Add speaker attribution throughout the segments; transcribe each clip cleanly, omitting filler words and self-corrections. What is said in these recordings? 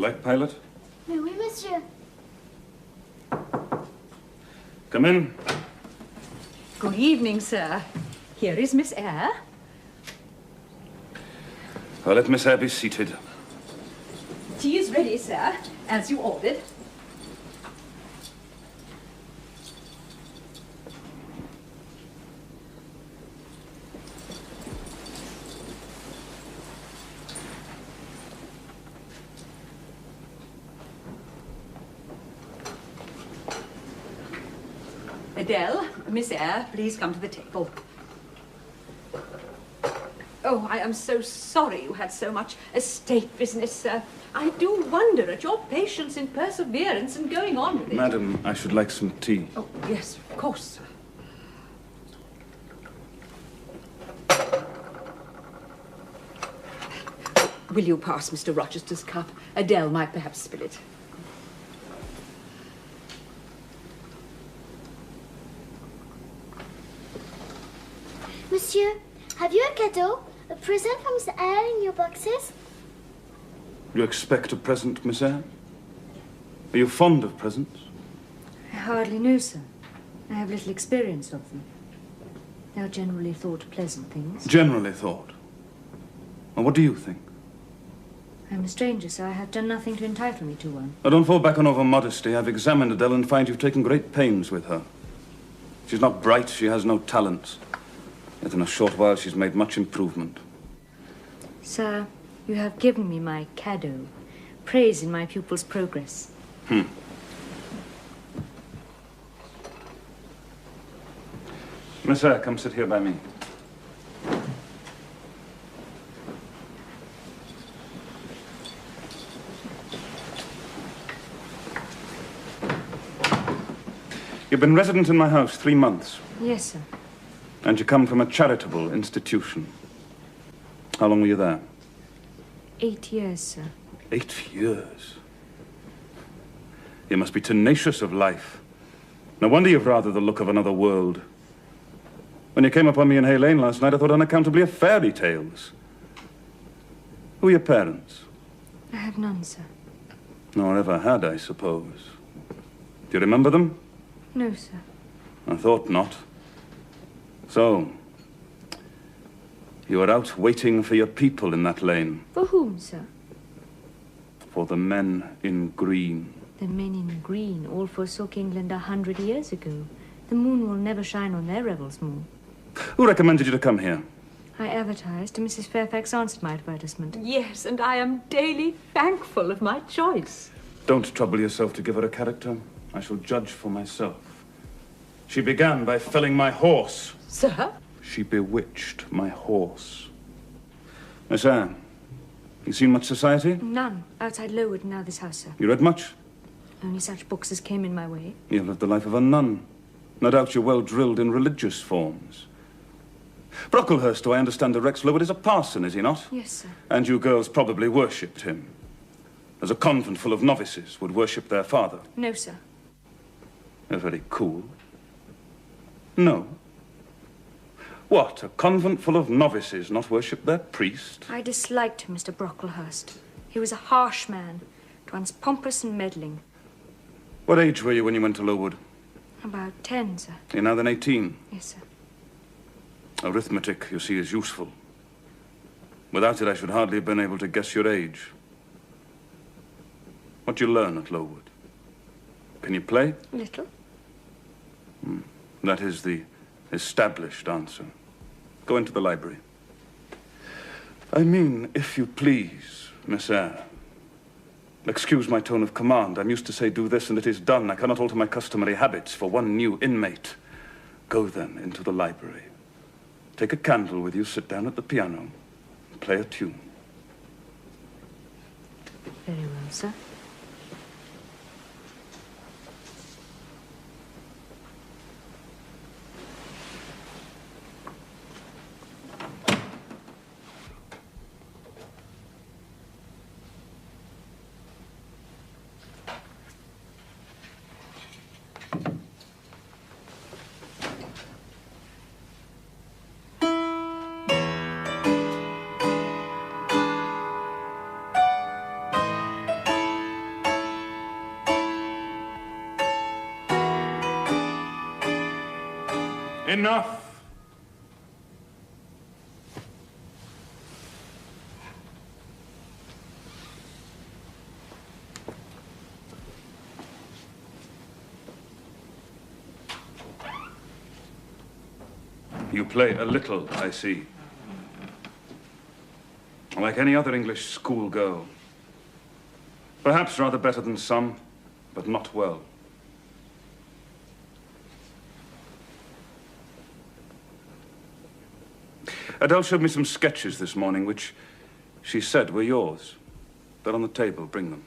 Speaker 1: like, Pilot?
Speaker 2: Mais oui, monsieur.
Speaker 1: Come in.
Speaker 3: Good evening, sir. Here is Miss Eyre.
Speaker 1: I'll let Miss Eyre be seated.
Speaker 3: Tea is ready, sir, as you ordered. Adele, Miss Eyre, please come to the table. Oh, I am so sorry you had so much estate business, sir. I do wonder at your patience and perseverance in going on with it.
Speaker 1: Madam, I should like some tea.
Speaker 3: Oh, yes, of course, sir. Will you pass Mr. Rochester's cup? Adele might perhaps spill it.
Speaker 2: Monsieur, have you a cadeau? A present from Miss Eyre in your boxes?
Speaker 1: You expect a present, Miss Eyre? Are you fond of presents?
Speaker 4: I hardly know, sir. I have little experience of them. They are generally thought pleasant things.
Speaker 1: Generally thought. And what do you think?
Speaker 4: I'm a stranger, so I have done nothing to entitle me to one.
Speaker 1: Now, don't fall back on over-modesty. I've examined Adele and find you've taken great pains with her. She's not bright, she has no talents. Yet in a short while she's made much improvement.
Speaker 4: Sir, you have given me my cadeau, praise in my pupil's progress.
Speaker 1: Miss Eyre, come sit here by me. You've been resident in my house 3 months.
Speaker 4: Yes, sir.
Speaker 1: And you come from a charitable institution. How long were you there?
Speaker 4: 8 years, sir.
Speaker 1: 8 years? You must be tenacious of life. No wonder you've rather the look of another world. When you came upon me in Hay Lane last night, I thought unaccountably of fairy tales. Who are your parents?
Speaker 4: I have none, sir.
Speaker 1: Nor ever had, I suppose. Do you remember them?
Speaker 4: No, sir.
Speaker 1: I thought not. So, you were out waiting for your people in that lane.
Speaker 4: For whom, sir?
Speaker 1: For the men in green.
Speaker 4: The men in green all forsook England 100 years ago. The moon will never shine on their revels more.
Speaker 1: Who recommended you to come here?
Speaker 4: I advertised, and Mrs. Fairfax answered my advertisement.
Speaker 3: Yes, and I am daily thankful of my choice.
Speaker 1: Don't trouble yourself to give her a character. I shall judge for myself. She began by felling my horse.
Speaker 3: Sir?
Speaker 1: She bewitched my horse. Miss Eyre, you seen much society?
Speaker 4: None. Outside Lowood, now this house, sir.
Speaker 1: You read much?
Speaker 4: Only such books as came in my way.
Speaker 1: You've lived the life of a nun. No doubt you're well drilled in religious forms. Brocklehurst, do I understand that Rex Lowood is a parson, is he not?
Speaker 4: Yes, sir.
Speaker 1: And you girls probably worshipped him. As a convent full of novices would worship their father.
Speaker 4: No, sir.
Speaker 1: You're very cool. No. What, a convent full of novices not worship their priest?
Speaker 4: I disliked Mr. Brocklehurst. He was a harsh man, at once pompous and meddling.
Speaker 1: What age were you when you went to Lowood?
Speaker 4: About 10, sir.
Speaker 1: You're now then 18.
Speaker 4: Yes, sir.
Speaker 1: Arithmetic, you see, is useful. Without it, I should hardly have been able to guess your age. What do you learn at Lowood? Can you play?
Speaker 4: Little.
Speaker 1: That is the established answer. Go into the library. I mean, if you please, Miss Eyre. Excuse my tone of command. I'm used to say do this and it is done. I cannot alter my customary habits for one new inmate. Go then into the library. Take a candle with you, sit down at the piano, and play a tune.
Speaker 4: Very well, sir.
Speaker 1: Enough! You play a little, I see. Like any other English schoolgirl. Perhaps rather better than some, but not well. Adele showed me some sketches this morning, which she said were yours. They're on the table. Bring them.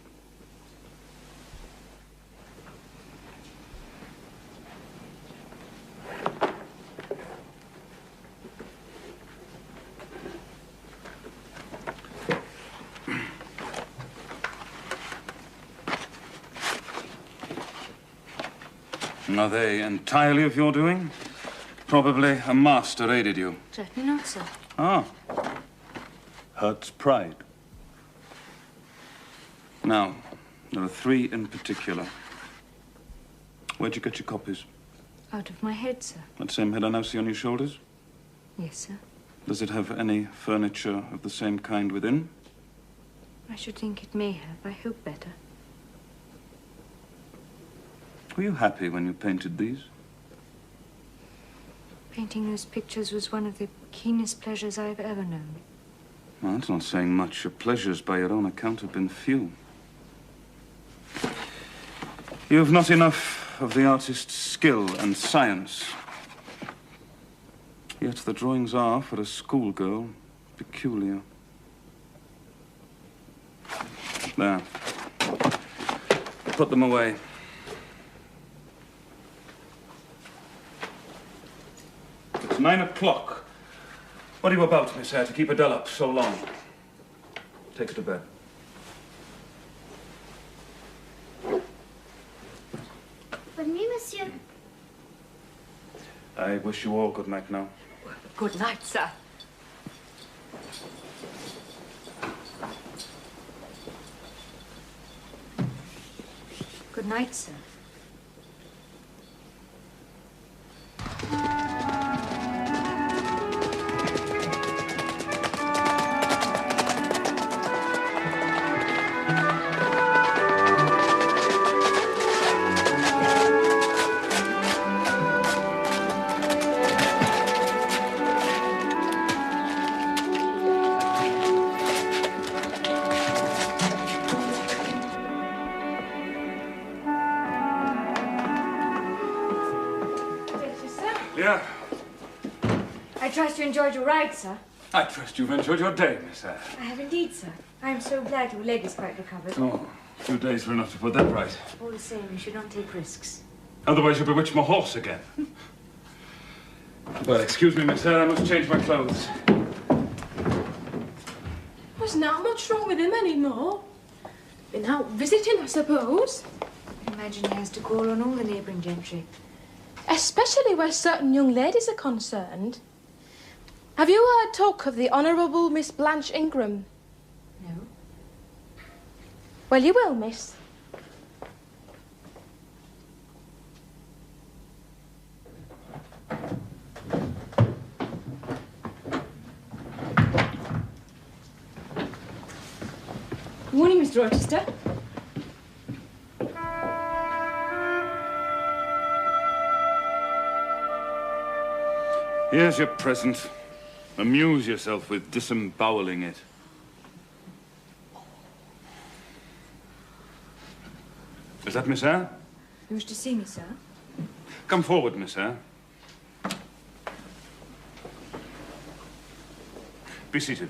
Speaker 1: Are they entirely of your doing? Probably a master aided you.
Speaker 4: Certainly not, sir.
Speaker 1: Ah. Hurts pride. Now, there are 3 in particular. Where'd you get your copies?
Speaker 4: Out of my head, sir.
Speaker 1: That same head I now see on your shoulders?
Speaker 4: Yes, sir.
Speaker 1: Does it have any furniture of the same kind within?
Speaker 4: I should think it may have. I hope better.
Speaker 1: Were you happy when you painted these?
Speaker 4: Painting those pictures was one of the keenest pleasures I've ever known.
Speaker 1: Well, that's not saying much. Your pleasures, by your own account, have been few. You have not enough of the artist's skill and science. Yet the drawings are, for a schoolgirl, peculiar. There. Put them away. It's 9 o'clock. What are you about, Miss Eyre, to keep Adele up so long? Take her to bed.
Speaker 2: Bonne nuit, monsieur.
Speaker 1: I wish you all good night now.
Speaker 3: Good night, sir.
Speaker 4: Good night, sir.
Speaker 1: Yeah.
Speaker 4: I trust you enjoyed your ride, sir.
Speaker 1: I trust you've enjoyed your day, Miss Eyre.
Speaker 4: I have indeed, sir. I am so glad your leg is quite recovered.
Speaker 1: Oh, 2 days were enough to put that right.
Speaker 4: All the same, you should not take risks.
Speaker 1: Otherwise you'll bewitch my horse again. Well, excuse me, Miss Eyre, I must change my clothes.
Speaker 5: There's not much wrong with him anymore. Been out visiting, I suppose.
Speaker 4: I imagine he has to call on all the neighbouring gentry.
Speaker 5: Especially where certain young ladies are concerned. Have you heard talk of the Honourable Miss Blanche Ingram?
Speaker 4: No.
Speaker 5: Well, you will, miss.
Speaker 3: Good morning, Mr. Rochester.
Speaker 1: Here's your present. Amuse yourself with disemboweling it. Is that Miss Eyre?
Speaker 4: You wish to see me, sir?
Speaker 1: Come forward, Miss Eyre. Be seated.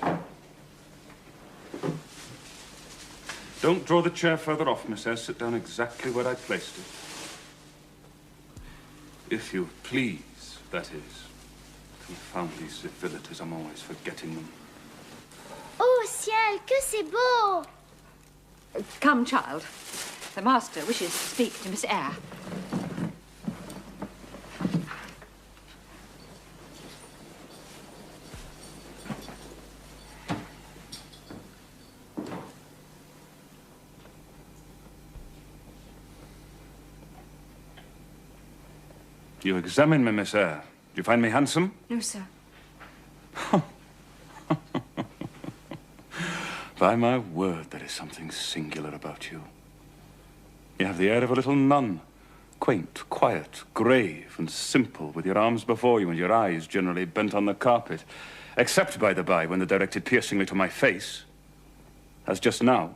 Speaker 1: Don't draw the chair further off, Miss Eyre. Sit down exactly where I placed it. If you please, that is. Confound these civilities, I'm always forgetting them.
Speaker 2: Oh, ciel, que c'est beau!
Speaker 3: Come, child. The master wishes to speak to Miss Eyre.
Speaker 1: You examine me, Miss Eyre. you find me handsome?
Speaker 4: No, sir.
Speaker 1: By my word, there is something singular about you. You have the air of a little nun. Quaint, quiet, grave, and simple, with your arms before you and your eyes generally bent on the carpet. Except, by the by, when they're directed piercingly to my face. As just now.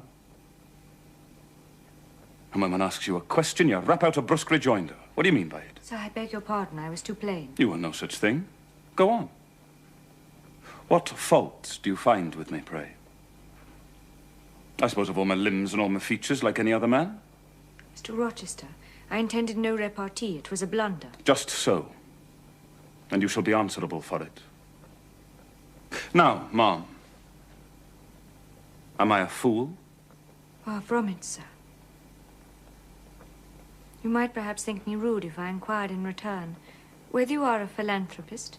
Speaker 1: And when one asks you a question, you rap out a brusque rejoinder. What do you mean by it?
Speaker 4: Sir, I beg your pardon. I was too plain.
Speaker 1: You were no such thing. Go on. What faults do you find with me, pray? I suppose of all my limbs and all my features, like any other man?
Speaker 4: Mr. Rochester, I intended no repartee. It was a blunder.
Speaker 1: Just so. And you shall be answerable for it. Now, Ma'am. Am I a fool?
Speaker 4: Far from it, sir. You might perhaps think me rude if I inquired in return whether you are a philanthropist.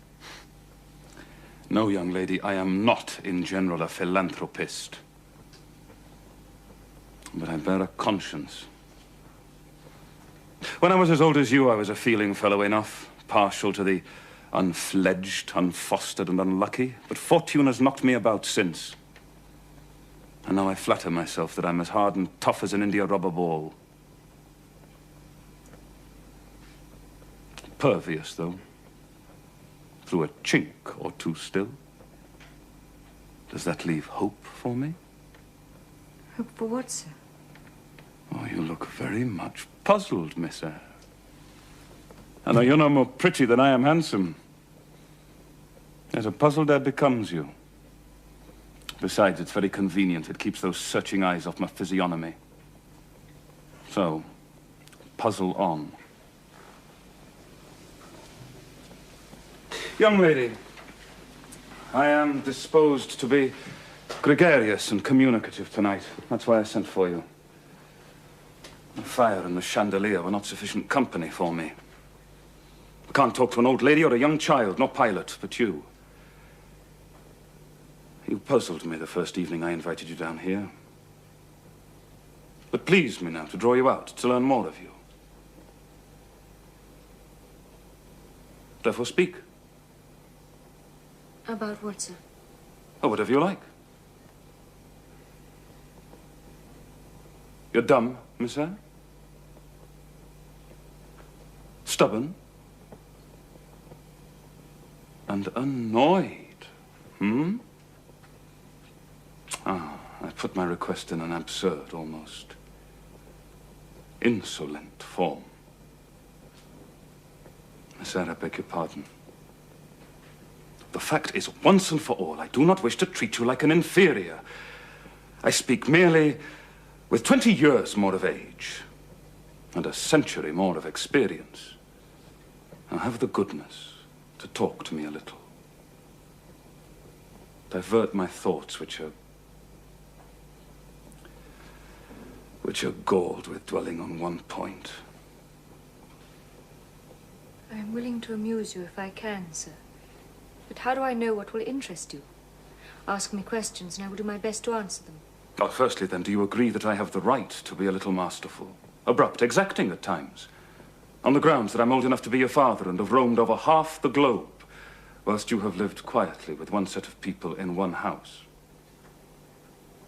Speaker 1: No, young lady, I am not in general a philanthropist. But I bear a conscience. When I was as old as you, I was a feeling fellow enough, partial to the unfledged, unfostered, and unlucky. But fortune has knocked me about since. And now I flatter myself that I'm as hard and tough as an India rubber ball. Pervious, though. Through a chink or two still. Does that leave hope for me?
Speaker 4: Hope for what, sir?
Speaker 1: Oh, you look very much puzzled, Miss Eyre. And you're no more pretty than I am handsome. Yet a puzzled air becomes you. Besides, it's very convenient. It keeps those searching eyes off my physiognomy. So, puzzle on. Young lady, I am disposed to be gregarious and communicative tonight. That's why I sent for you. The fire and the chandelier were not sufficient company for me. I can't talk to an old lady or a young child, no pilot, but you. You puzzled me the first evening I invited you down here. But pleased me now to draw you out, to learn more of you. Therefore speak.
Speaker 4: About what, sir?
Speaker 1: Oh, whatever you like. You're dumb, Miss Eyre? Stubborn? And annoyed, hmm? Ah, I put my request in an absurd, almost insolent form. Miss Eyre, I beg your pardon. The fact is, once and for all, I do not wish to treat you like an inferior. I speak merely with 20 years more of age and a century more of experience. Now have the goodness to talk to me a little. Divert my thoughts, which are galled with dwelling on one point.
Speaker 4: I am willing to amuse you if I can, sir. But how do I know what will interest you? Ask me questions and I will do my best to answer them.
Speaker 1: Well, firstly, then, do you agree that I have the right to be a little masterful? Abrupt, exacting at times? On the grounds that I'm old enough to be your father and have roamed over half the globe, whilst you have lived quietly with one set of people in one house.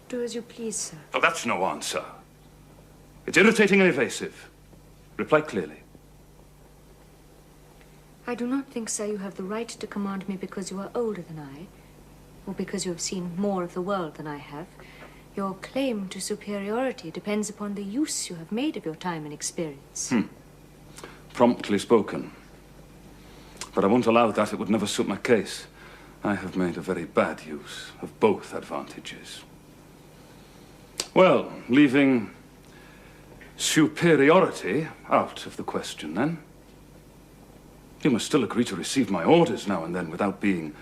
Speaker 4: Do as you please, sir.
Speaker 1: Oh, that's no answer. It's irritating and evasive. Reply clearly.
Speaker 4: I do not think, sir, you have the right to command me because you are older than I, or because you have seen more of the world than I have. Your claim to superiority depends upon the use you have made of your time and experience.
Speaker 1: Promptly spoken. But I won't allow that. It would never suit my case. I have made a very bad use of both advantages. Well, leaving superiority out of the question, then. You must still agree to receive my orders now and then without being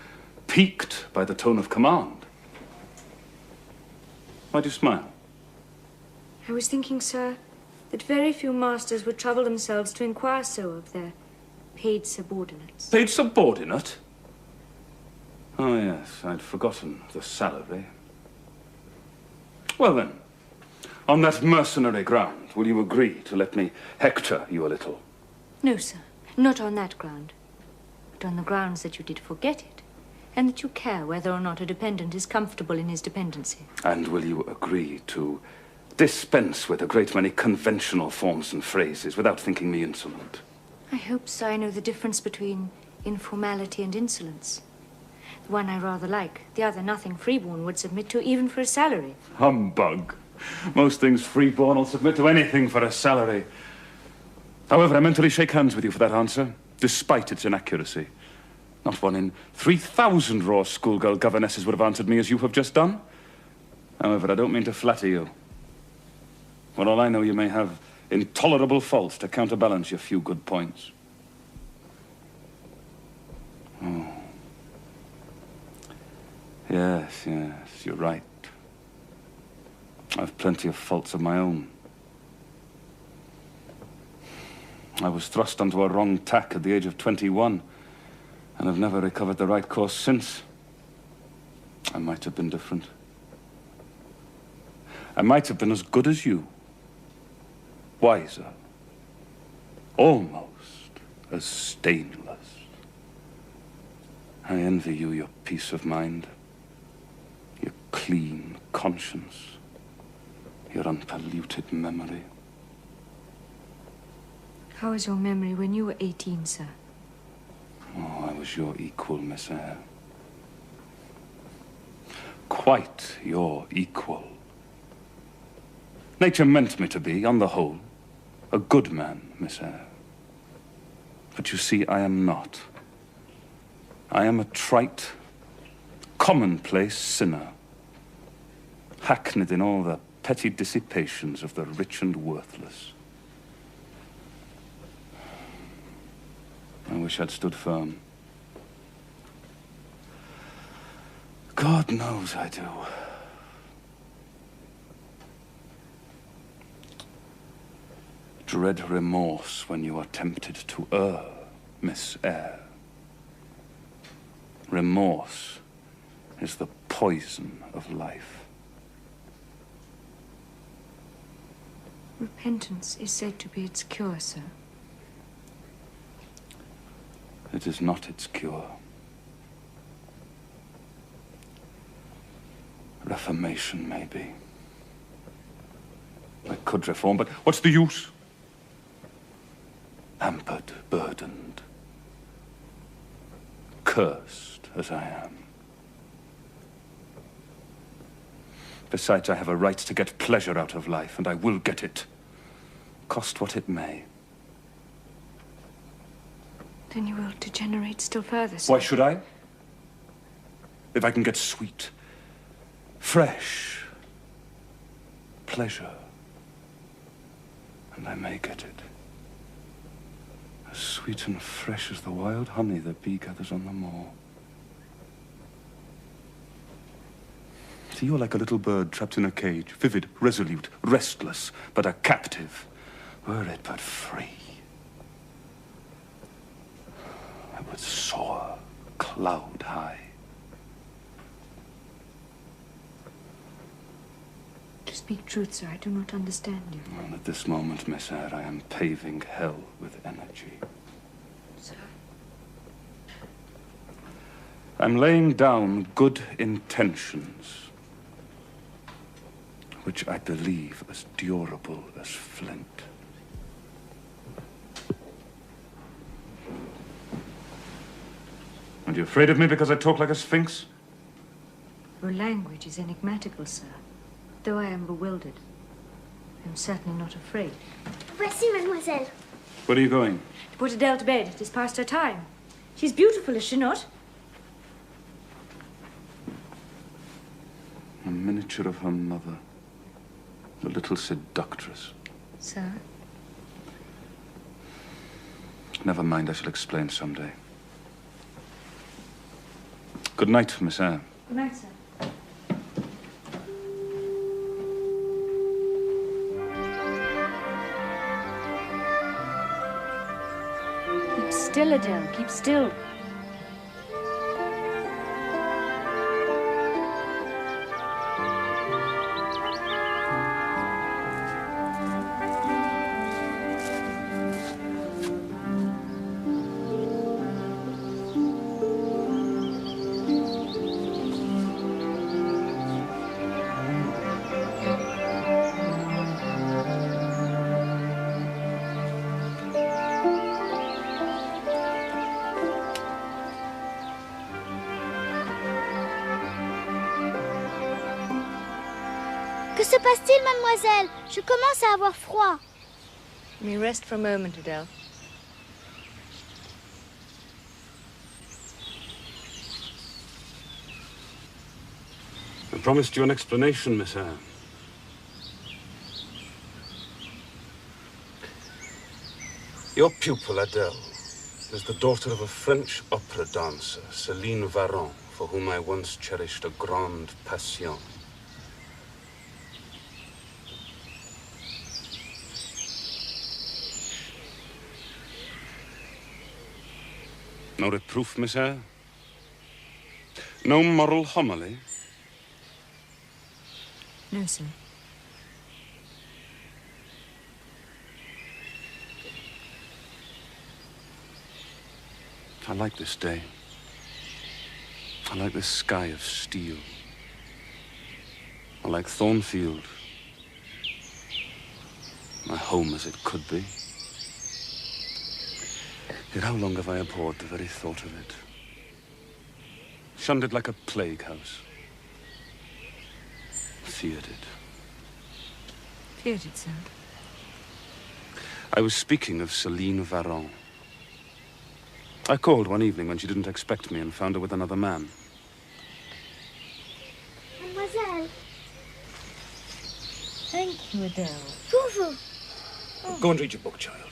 Speaker 1: piqued by the tone of command. Why do you smile?
Speaker 4: I was thinking, sir, that very few masters would trouble themselves to inquire so of their paid subordinates.
Speaker 1: Paid subordinate? Oh, yes, I'd forgotten the salary. Well, then, on that mercenary ground, will you agree to let me hector you a little?
Speaker 4: No, sir, not on that ground, but on the grounds that you did forget it, and that you care whether or not a dependent is comfortable in his dependency.
Speaker 1: And will you agree to dispense with a great many conventional forms and phrases without thinking me insolent?
Speaker 4: I hope so. I know the difference between informality and insolence. The one I rather like, the other nothing freeborn would submit to even for a salary.
Speaker 1: Humbug. Most things freeborn will submit to anything for a salary. However, I mentally shake hands with you for that answer, despite its inaccuracy. Not one in 3,000 raw schoolgirl governesses would have answered me as you have just done. However, I don't mean to flatter you. For all I know, you may have intolerable faults to counterbalance your few good points. Oh. Yes, you're right. I've plenty of faults of my own. I was thrust onto a wrong tack at the age of 21, and I've never recovered the right course since. I might have been different. I might have been as good as you. Wiser. Almost as stainless. I envy you your peace of mind, your clean conscience, your unpolluted memory.
Speaker 4: How was your memory when you were 18, sir?
Speaker 1: Oh, I was your equal, Miss Eyre. Quite your equal. Nature meant me to be, on the whole, a good man, Miss Eyre. But you see, I am not. I am a trite, commonplace sinner, hackneyed in all the petty dissipations of the rich and worthless. I wish I'd stood firm. God knows I do. Dread remorse when you are tempted to err, Miss Eyre. Remorse is the poison of life.
Speaker 4: Repentance is said to be its cure, sir.
Speaker 1: It is not its cure. Reformation, maybe. I could reform, but what's the use? Hampered, burdened, cursed as I am. Besides, I have a right to get pleasure out of life, and I will get it, cost what it may.
Speaker 4: Then you will degenerate still further, sir.
Speaker 1: Why should I? If I can get sweet, fresh pleasure, and I may get it. As sweet and fresh as the wild honey the bee gathers on the moor. See, you're like a little bird trapped in a cage, vivid, resolute, restless, but a captive. Were it but free, I would soar cloud high.
Speaker 4: To speak truth, sir, I do not understand you.
Speaker 1: And at this moment, Miss Eyre, I am paving hell with energy.
Speaker 4: Sir?
Speaker 1: I'm laying down good intentions, which I believe as durable as flint. Are you afraid of me because I talk like a sphinx?
Speaker 4: Your language is enigmatical, sir. Though I am bewildered, I am certainly not afraid.
Speaker 2: Voici, mademoiselle.
Speaker 1: Where are you going?
Speaker 4: To put Adele to bed. It is past her time. She's beautiful, is she not?
Speaker 1: A miniature of her mother. The little seductress.
Speaker 4: Sir?
Speaker 1: Never mind, I shall explain someday. Good night, Miss Eyre.
Speaker 4: Good night, sir. Keep still, Adele. Keep still.
Speaker 2: Que se passe-t-il, mademoiselle? Je commence à avoir froid.
Speaker 4: Let me rest for a moment, Adele.
Speaker 1: I promised you an explanation, Miss Eyre. Your pupil, Adele, is the daughter of a French opera dancer, Céline Varron, for whom I once cherished a grande passion. No reproof, Miss Eyre? No moral homily?
Speaker 4: No, sir.
Speaker 1: I like this day. I like this sky of steel. I like Thornfield. My home as it could be. Yet how long have I abhorred the very thought of it? Shunned it like a plague house. Feared it.
Speaker 4: Feared it, sir.
Speaker 1: I was speaking of Céline Varron. I called one evening when she didn't expect me and found her with another man.
Speaker 2: Mademoiselle.
Speaker 4: Thank you, Adele.
Speaker 2: Pour vous.
Speaker 1: Go and read your book, child.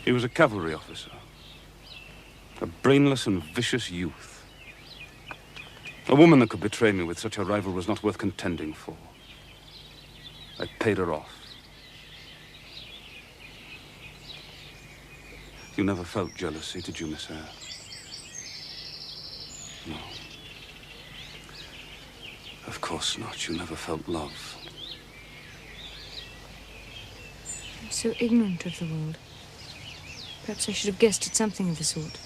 Speaker 1: He was a cavalry officer. A brainless and vicious youth. A woman that could betray me with such a rival was not worth contending for. I paid her off. You never felt jealousy, did you, Miss Eyre? No. Of course not. You never felt love.
Speaker 4: I'm so ignorant of the world. Perhaps I should have guessed at something of the sort.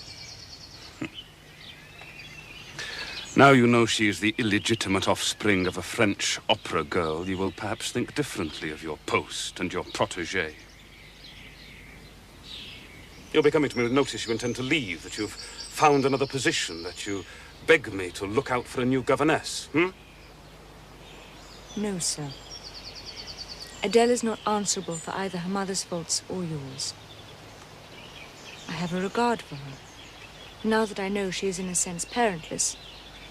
Speaker 1: Now you know she is the illegitimate offspring of a French opera girl, you will perhaps think differently of your post and your protégé. You'll be coming to me with notice you intend to leave, that you've found another position, that you beg me to look out for a new governess,
Speaker 4: No, sir. Adele is not answerable for either her mother's faults or yours. I have a regard for her. Now that I know she is in a sense parentless,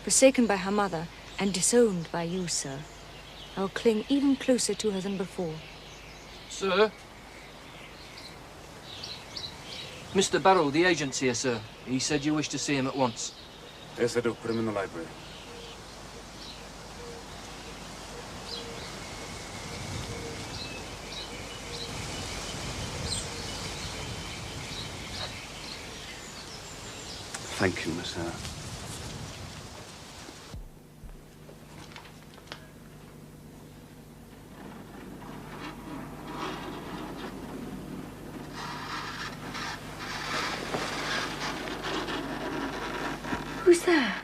Speaker 4: forsaken by her mother and disowned by you, sir, I will cling even closer to her than before.
Speaker 6: Sir? Mr. Barrow, the agent's here, sir. He said you wish to see him at once.
Speaker 1: Yes, I do. Put him in the library. Thank you, Miss Eyre.
Speaker 4: Who's there?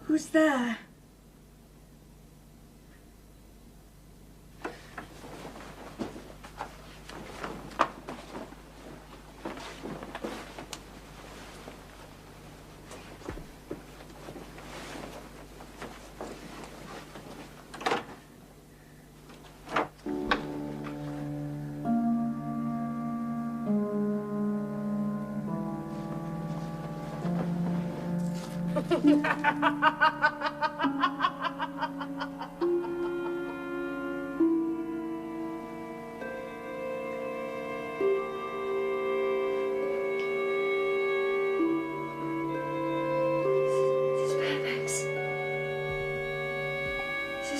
Speaker 4: Who's there?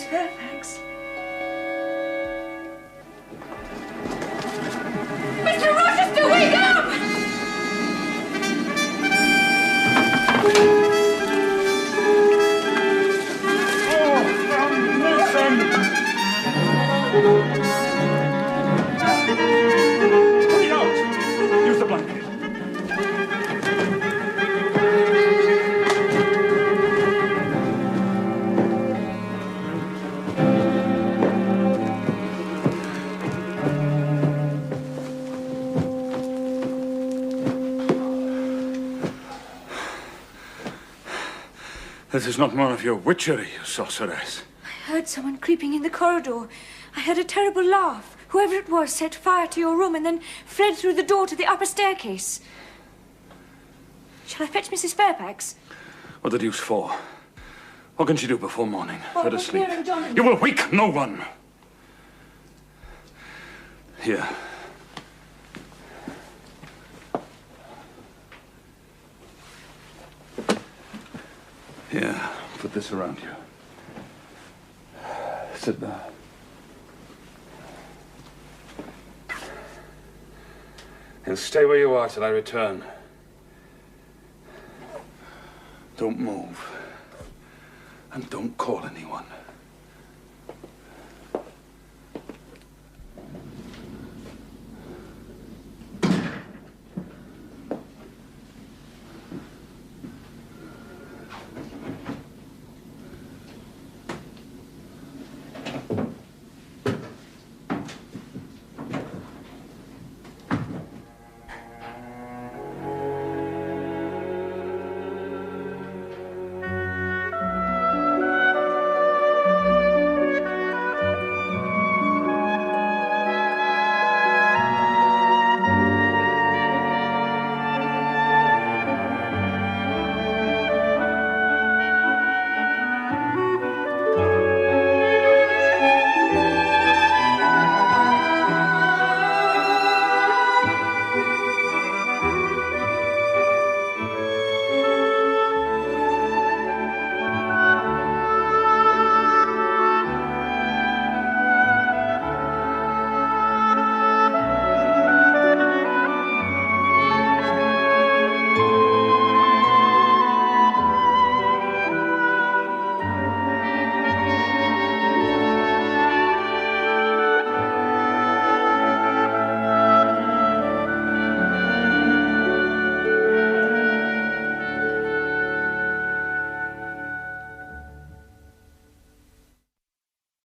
Speaker 3: Fairfax. Mr. Rochester, wake up!
Speaker 1: Put it out! Use the blanket. This is not one of your witchery, you sorceress.
Speaker 4: I heard someone creeping in the corridor. I heard a terrible laugh. Whoever it was set fire to your room and then fled through the door to the upper staircase. Shall I fetch Mrs. Fairfax?
Speaker 1: What the deuce for? What can she do before morning? Let her sleep.
Speaker 3: Here and John.
Speaker 1: You will wake no one. Here. Here, put this around you. Sit there. And stay where you are till I return. Don't move. And don't call anyone.